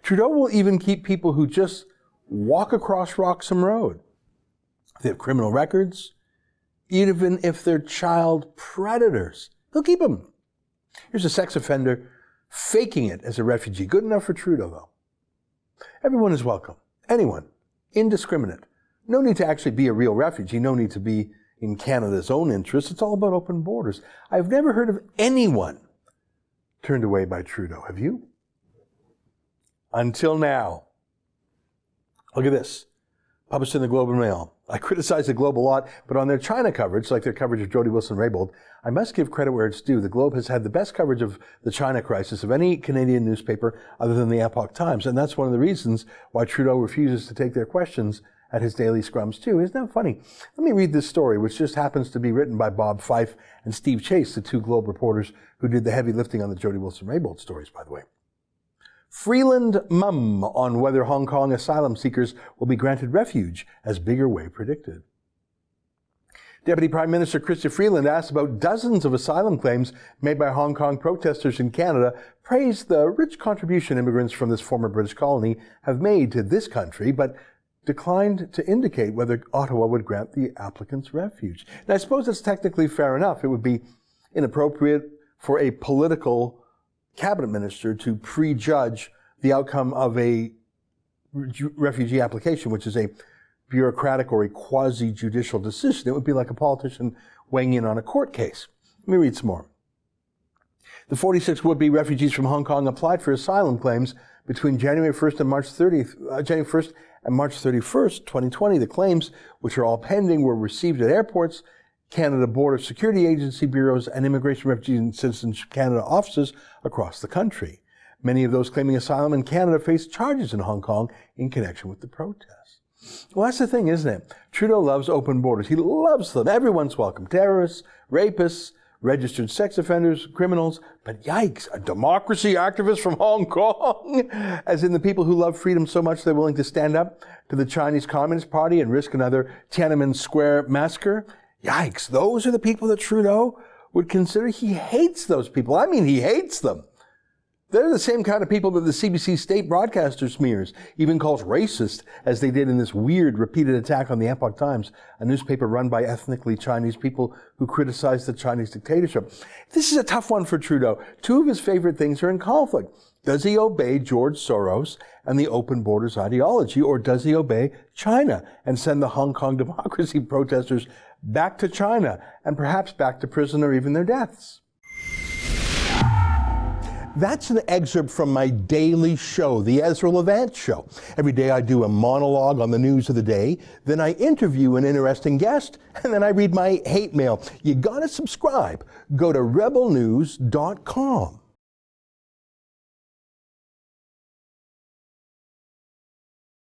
Trudeau will even keep people who just walk across Roxham Road. If they have criminal records, even if they're child predators, he'll keep them. Here's a sex offender faking it as a refugee. Good enough for Trudeau, though. Everyone is welcome. Anyone. Indiscriminate. No need to actually be a real refugee. No need to be in Canada's own interests. It's all about open borders. I've never heard of anyone turned away by Trudeau. Have you? Until now. Look at this. Published in the Globe and Mail. I criticize the Globe a lot, but on their China coverage, like their coverage of Jody Wilson-Raybould, I must give credit where it's due. The Globe has had the best coverage of the China crisis of any Canadian newspaper other than the Epoch Times, and that's one of the reasons why Trudeau refuses to take their questions at his daily scrums too. Isn't that funny? Let me read this story, which just happens to be written by Bob Fife and Steve Chase, the two Globe reporters who did the heavy lifting on the Jody Wilson-Raybould stories, by the way. Freeland mum on whether Hong Kong asylum seekers will be granted refuge, as Bigger Way predicted. Deputy Prime Minister Chrystia Freeland asked about dozens of asylum claims made by Hong Kong protesters in Canada, praised the rich contribution immigrants from this former British colony have made to this country, but declined to indicate whether Ottawa would grant the applicants refuge. Now, I suppose that's technically fair enough. It would be inappropriate for a political cabinet minister to prejudge the outcome of a refugee application, which is a bureaucratic or a quasi-judicial decision. It would be like a politician weighing in on a court case. Let me read some more. The 46 would-be refugees from Hong Kong applied for asylum claims between January 1st and March 31st, 2020. The claims, which are all pending, were received at airports, Canada Border Security Agency bureaus, and Immigration, Refugee and Citizenship Canada offices across the country. Many of those claiming asylum in Canada face charges in Hong Kong in connection with the protests. Well, that's the thing, isn't it? Trudeau loves open borders. He loves them. Everyone's welcome. Terrorists, rapists, registered sex offenders, criminals. But yikes, a democracy activist from Hong Kong? As in the people who love freedom so much they're willing to stand up to the Chinese Communist Party and risk another Tiananmen Square massacre? Yikes, those are the people that Trudeau would consider. He hates those people. I mean, he hates them. They're the same kind of people that the CBC state broadcaster smears, even calls racist, as they did in this weird repeated attack on the Epoch Times, a newspaper run by ethnically Chinese people who criticize the Chinese dictatorship. This is a tough one for Trudeau. Two of his favorite things are in conflict. Does he obey George Soros and the open borders ideology, or does he obey China and send the Hong Kong democracy protesters back to China and perhaps back to prison or even their deaths? That's an excerpt from my daily show, the Ezra Levant Show. Every day I do a monologue on the news of the day, then I interview an interesting guest, and then I read my hate mail. You gotta subscribe. Go to rebelnews.com.